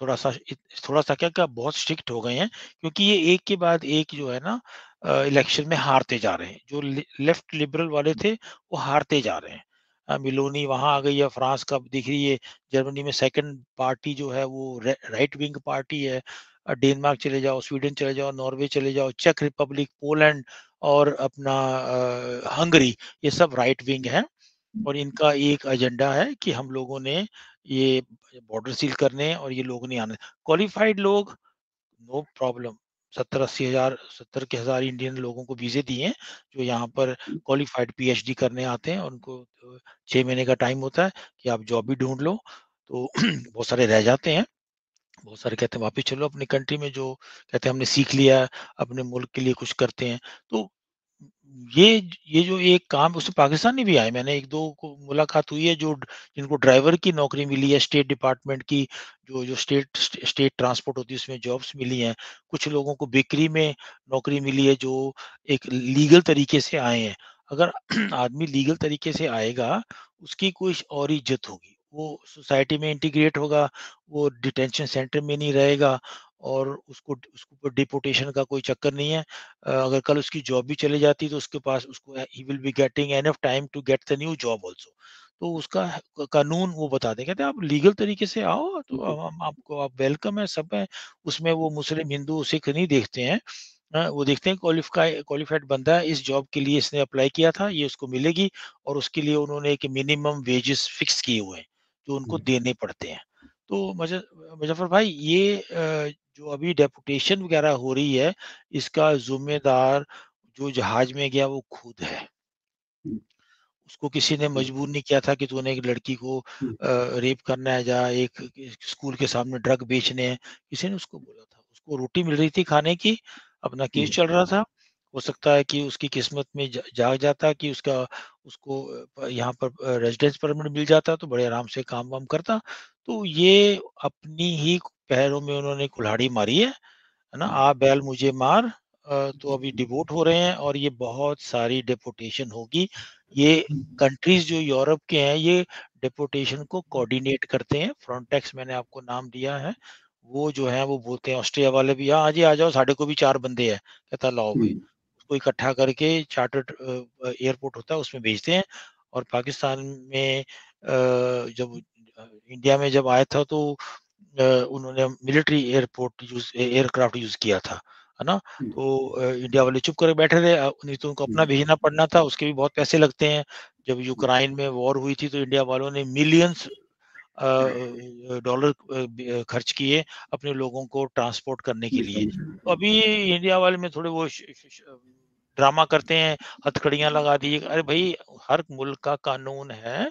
S2: थोड़ा-सा क्या बहुत स्ट्रिक्ट हो गए हैं क्योंकि ये एक के बाद एक जो है ना इलेक्शन में हारते जा रहे हैं। जो लेफ्ट लिबरल वाले थे वो हारते जा रहे हैं। मिलोनी वहाँ आ गई है, फ्रांस का दिख रही है, जर्मनी में सेकंड पार्टी जो है वो राइट विंग पार्टी है। डेनमार्क चले जाओ, स्वीडन चले जाओ, नॉर्वे चले जाओ, चेक रिपब्लिक, पोलैंड और अपना हंगरी, ये सब राइट विंग है। और इनका एक एजेंडा है कि हम लोगों ने ये बॉर्डर सील करने हैं और ये लोग नहीं आने। क्वालिफाइड लोग नो प्रॉब्लम, 70-80 हजार 70 के हजार इंडियन लोगों को वीजे दिए हैं जो यहाँ पर क्वालिफाइड पीएचडी करने आते हैं और उनको 6 महीने का टाइम होता है कि आप जॉब भी ढूंढ लो। तो बहुत सारे रह जाते हैं, बहुत सारे कहते हैं वापिस चलो अपनी कंट्री में, जो कहते हैं हमने सीख लिया, अपने मुल्क के लिए कुछ करते हैं। तो ये ये जो एक काम उससे पाकिस्तानी भी आए, मैंने 1-2 को मुलाकात हुई है जो जिनको ड्राइवर की नौकरी मिली है, स्टेट डिपार्टमेंट की, जो जो स्टेट ट्रांसपोर्ट होती है उसमें जॉब्स मिली हैं। कुछ लोगों को बेकरी में नौकरी मिली है जो एक लीगल तरीके से आए हैं। अगर आदमी लीगल तरीके से आएगा, उसकी कुछ और इज़्ज़त होगी। वो सोसाइटी में इंटीग्रेट होगा, वो डिटेंशन सेंटर में नहीं रहेगा और उसको उसके ऊपर डिपोर्टेशन का कोई चक्कर नहीं है। अगर कल उसकी जॉब भी चली जाती है तो उसके पास उसको he will be getting enough time to get the new job also. तो उसका कानून वो बताते हैं, कहते हैं आप लीगल तरीके से आओ तो हम आपको, आप वेलकम है, सब है। उसमें वो मुस्लिम, हिंदू, सिख नहीं देखते हैं। वो देखते हैं क्वालिफाइड बंदा है, इस जॉब के लिए इसने अप्लाई किया था, ये उसको मिलेगी और उसके लिए उन्होंने एक मिनिमम वेजेस फिक्स किए हुए हैं, जो उनको देने पड़ते हैं। तो मुज़फ़्फ़र भाई, ये जो अभी डेपुटेशन वगैरह हो रही है, इसका ज़िम्मेदार जो जहाज में गया वो खुद है। उसको किसी ने मजबूर नहीं किया था कि तूने एक लड़की को रेप करना है, जा एक स्कूल के सामने ड्रग बेचने हैं, किसी ने उसको बोला था। उसको रोटी मिल रही थी खाने की, अपना केस चल रहा था। हो सकता है कि उसकी किस्मत में जाग जाता कि उसको यहाँ पर रेजिडेंस परमिट मिल जाता तो बड़े आराम से काम-वाम करता। तो ये अपनी ही पैरों में उन्होंने कुल्हाड़ी मारी है ना? आ बैल मुझे मार। तो अभी डिवोट हो रहे हैं और ये बहुत सारी डिपोटेशन होगी। ये कंट्रीज़ जो यूरोप के हैं, ये डिपोटेशन को कोऑर्डिनेट करते हैं। फ्रंटेक्स मैंने आपको नाम दिया है। वो जो है वो बोलते हैं, ऑस्ट्रिया वाले भी, हाँ जी, आ जाओ, साढ़े को भी 4 बंदे हैं। कहता लाओ भाई। उसको इकट्ठा करके चार्टर्ड एयरपोर्ट होता है उसमें भेजते हैं। और पाकिस्तान में जब इंडिया में जब आया था तो उन्होंने मिलिट्री एयरक्राफ्ट यूज़ किया था, है ना? तो इंडिया वाले चुप करके बैठे रहे, नहीं तो उनको अपना भेजना पड़ना था, उसके भी बहुत पैसे लगते हैं। जब यूक्रेन में वॉर हुई थी तो इंडिया वालों ने मिलियंस डॉलर खर्च किए अपने लोगों को ट्रांसपोर्ट करने के लिए। तो अभी इंडिया वाले में थोड़े वो श श श ड्रामा करते हैं, हथकड़ियाँ लगा दी। अरे भई, हर मुल्क का कानून है।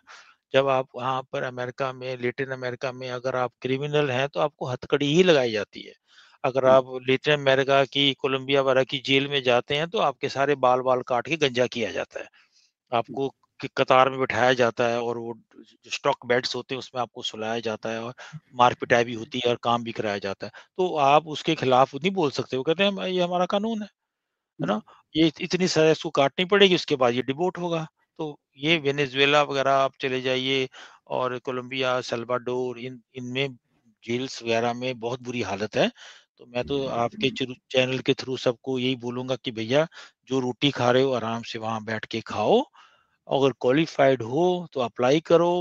S2: जब आप वहाँ पर अमेरिका में, लैटिन अमेरिका में अगर आप क्रिमिनल हैं तो आपको हथकड़ी ही लगाई जाती है। अगर आप लैटिन अमेरिका की, कोलंबिया वगैरह की जेल में जाते हैं तो आपके सारे बाल-वाल काट के गंजा किया जाता है। आपको कतार में बिठाया जाता है और वो जो स्टॉक बेड्स होते हैं उसमें आपको सुलाया जाता है और मार-पिटाई भी होती है और काम भी कराया जाता है। तो आप उसके खिलाफ नहीं बोल सकते। वो कहते हैं ये हमारा कानून है ना? ये इतनी सज़ा इसको काटनी पड़ेगी, उसके बाद ये डिवोर्ट होगा। तो ये वेनेज़ुएला वगैरह आप चले जाइए और कोलंबिया, सल्वाडोर, इनमें जेल्स वगैरह में बहुत बुरी हालत है। तो मैं तो आपके चैनल के थ्रू सबको यही बोलूँगा कि भैया, जो रोटी खा रहे हो आराम से वहाँ बैठ के खाओ। अगर क्वालिफ़ाइड हो तो अप्लाई करो।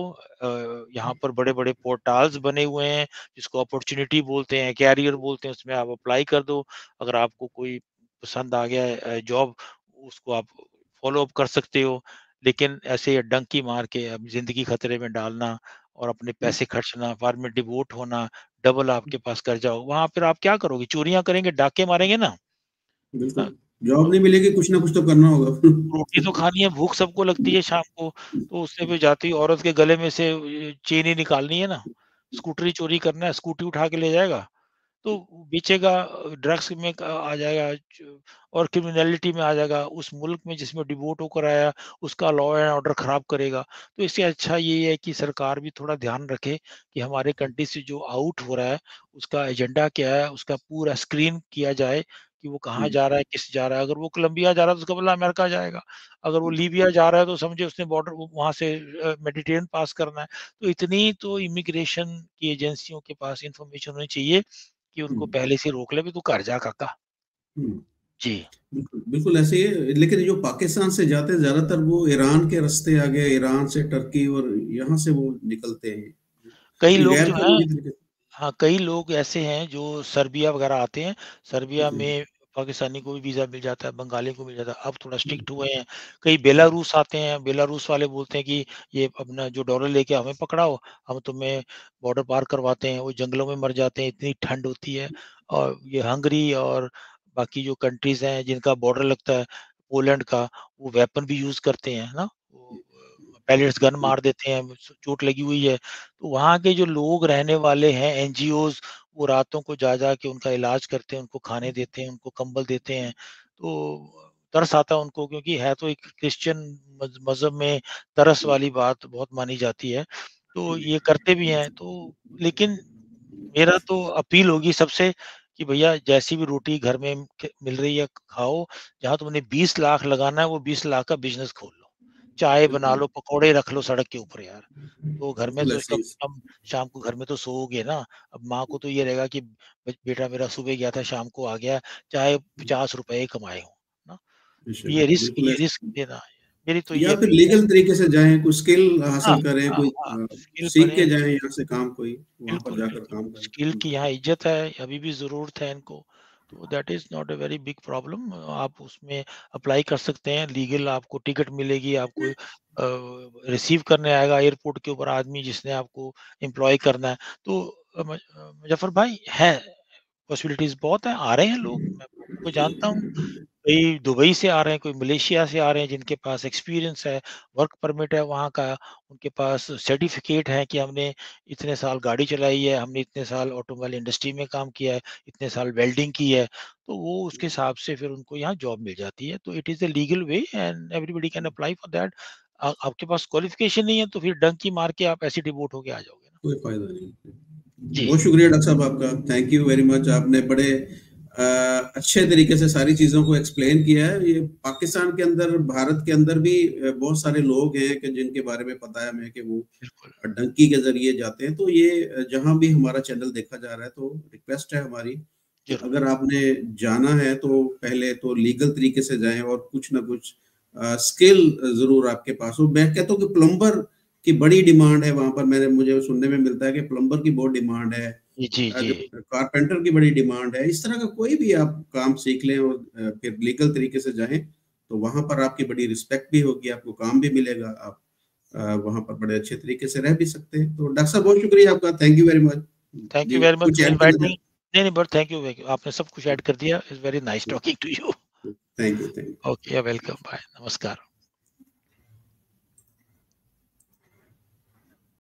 S2: यहाँ पर बड़े-बड़े पोर्टल्स बने हुए हैं, जिसको अपॉर्च्युनिटी बोलते हैं, कैरियर बोलते हैं, उसमें आप अप्लाई कर दो। अगर आपको कोई पसंद आ गया है जॉब, उसको आप फ़ॉलो अप कर सकते हो। लेकिन ऐसे डंकी मार के अब ज़िंदगी खतरे में डालना और अपने पैसे खर्चना, बाद में डिवोर्ट होना, डबल आपके पास कर्ज़ा हो, वहाँ फिर आप क्या करोगे? चोरियाँ करेंगे, डाके मारेंगे ना।
S1: बिल्कुल,
S2: हाँ,
S1: जॉब नहीं मिलेगी, कुछ ना कुछ तो करना होगा।
S2: रोटी तो खानी है, भूख सबको लगती है शाम को, तो उससे भी जाती औरत के गले में से चेन ही निकालनी है ना। स्कूटरी चोरी करना है, स्कूटी उठा के ले जाएगा, तो बेचेगा, ड्रग्स में आ जाएगा और क्रिमिनलिटी में आ जाएगा। उस मुल्क में जिसमें डिवोर्ट होकर आया, उसका लॉ एंड ऑर्डर खराब करेगा। तो इससे अच्छा ये है कि सरकार भी थोड़ा ध्यान रखे कि हमारे कंट्री से जो आउट हो रहा है, उसका एजेंडा क्या है, उसका पूरा स्क्रीन किया जाए कि वो कहाँ जा रहा है, किस जा रहा है। अगर वो कोलंबिया जा रहा है तो उसका मतलब अमेरिका जाएगा। अगर वो लीबिया जा रहा है तो समझे उसने बॉर्डर वहाँ से मेडिटेरेनियन पास करना है। तो इतनी तो इमिग्रेशन की एजेंसियों के पास इन्फॉर्मेशन होनी चाहिए कि उनको पहले से रोक ले, भी तू घर जा काका। जी
S1: बिल्कुल बिल्कुल ऐसे ही है, लेकिन जो पाकिस्तान से जाते हैं ज्यादातर वो ईरान के रास्ते आ गए, ईरान से टर्की और यहाँ से वो निकलते हैं।
S2: कई
S1: ये
S2: लोग
S1: गैर
S2: जो हैं,
S1: कानूनी तरीके
S2: हाँ, कई लोग ऐसे हैं जो सर्बिया वगैरह आते हैं,
S1: से।
S2: सर्बिया
S1: जी
S2: में पाकिस्तानी को भी वीज़ा मिल जाता है, बंगाली को मिल जाता है, अब थोड़ा
S1: जी
S2: स्ट्रिक्ट हुए हैं। कई बेलारूस आते हैं, बेलारूस वाले बोलते हैं कि ये अपना जो डॉलर लेके हमें पकड़ाओ, हम तुम्हें बॉर्डर पार करवाते हैं, वो जंगलों में मर जाते हैं, इतनी ठंड होती है। और ये हंगरी और बाकी जो कंट्रीज़ हैं जिनका बॉर्डर लगता है पोलैंड का, वो वेपन भी यूज़ करते हैं, है ना? वो पैलेट्स गन
S1: जी
S2: मार देते हैं, चोट लगी हुई है। तो वहाँ के जो लोग रहने वाले हैं, एनजीओज़, वो रातों को जा के उनका इलाज करते हैं, उनको खाने देते हैं, उनको कंबल देते हैं। तो तरस आता है उनको, क्योंकि है तो एक क्रिश्चियन मज़हब में तरस वाली बात बहुत मानी जाती है। तो ये करते भी हैं। तो लेकिन मेरा तो अपील होगी सबसे कि भैया जैसी भी रोटी घर में मिल रही है खाओ। जहाँ तुमने 20 लाख लगाना है वो 20 लाख का बिज़नेस खोल लो। चाय बना
S1: बिल्कुल
S2: लो, पकौड़े रख लो सड़क के ऊपर यार। तो घर में
S1: बिल्कुल
S2: तो
S1: ऐसे
S2: कम
S1: ही।
S2: से कम शाम को घर में तो सोओगे ना। अब माँ को तो ये रहेगा कि बेटा मेरा सुबह गया था शाम को आ गया, चाहे ₹50 ही कमाए हों, ना?
S1: बेशक बिल्कुल
S2: ये रिस्क
S1: ऐसे।
S2: लेना है। मेरी तो ये
S1: या फिर
S2: अपील है।
S1: लीगल तरीके से जाएं, कोई स्किल
S2: हाँ,
S1: हासिल करें,
S2: हाँ,
S1: कोई
S2: हाँ, स्किल
S1: सीख
S2: बने।
S1: के जाएं यहाँ से काम, कोई वहां पर
S2: बिल्कुल,
S1: जाकर
S2: बिल्कुल।
S1: काम करें।
S2: स्किल की यहाँ इज़्ज़त है, अभी भी ज़रूरत है इनको, तो that is not a very big problem. आप उसमें अप्लाई कर सकते हैं, लीगल आपको टिकट मिलेगी, आपको रिसीव करने आएगा एयरपोर्ट के ऊपर आदमी जिसने आपको एम्प्लॉय करना है। तो मुज़फ़्फ़र भाई है, पॉसिबिलिटीज़ बहुत हैं, आ रहे हैं लोग, मैं बहुत को जानता हूँ। कई दुबई से आ रहे हैं, कोई मलेशिया से आ रहे हैं जिनके पास एक्सपीरियंस है, वर्क परमिट है वहाँ का, उनके पास सर्टिफ़िकेट है कि हमने इतने साल गाड़ी चलाई है, हमने इतने साल ऑटोमोबाइल इंडस्ट्री में काम किया है, इतने साल वेल्डिंग की है, तो वो उसके हिसाब से फिर उनको यहाँ जॉब मिल जाती है। तो it is a legal way and everybody can apply for that. आपके पास क्वालिफ़िकेशन नहीं है तो फिर डंकी मार के आप ऐसे डिवोट होके आ जाओगे ना।
S1: कोई फायदा नहीं।
S2: जी,
S1: बहुत शुक्रिया डॉक्टर साहब आपका, थैंक यू वेरी मच। आपने बड़े अच्छे तरीके से सारी चीज़ों को एक्सप्लेन किया है। ये पाकिस्तान के अंदर, भारत के अंदर भी बहुत सारे लोग हैं कि जिनके बारे में पता है हमें कि वो
S2: बिल्कुल,
S1: डंकी के जरिए जाते हैं। तो ये जहाँ भी हमारा चैनल देखा जा रहा है, तो रिक्वेस्ट है हमारी कि
S2: ज़रूर,
S1: अगर आपने जाना है तो पहले तो लीगल तरीके से जाएं और कुछ ना कुछ स्किल जरूर आपके पास हो। मैं कहता हूँ कि प्लम्बर की बड़ी डिमांड है वहां पर, मुझे सुनने में मिलता है कि प्लम्बर की बहुत डिमांड है,
S2: जी, जी, जी,
S1: जो कारपेंटर की बड़ी डिमांड है। इस तरह का कोई भी आप काम सीख लें और फिर लीगल तरीके से जाएं, तो वहां पर आपकी बड़ी रिस्पेक्ट भी होगी, आपको काम भी मिलेगा, आप वहां पर बड़े अच्छे तरीके से रह भी सकते हैं। तो डॉक्टर साहब बहुत शुक्रिया आपका, thank you very much.
S2: Thank you
S1: ji
S2: very much
S1: कुछ
S2: फॉर
S1: ऐड करना
S2: इनवाइटिंग। नहीं, नहीं, बट थैंक यू, आपने सब कुछ ऐड कर दिया। इट्स वेरी नाइस
S1: चाहते?
S2: Talking to you.
S1: Thank you, thank you.
S2: Okay, welcome, bye, नमस्कार।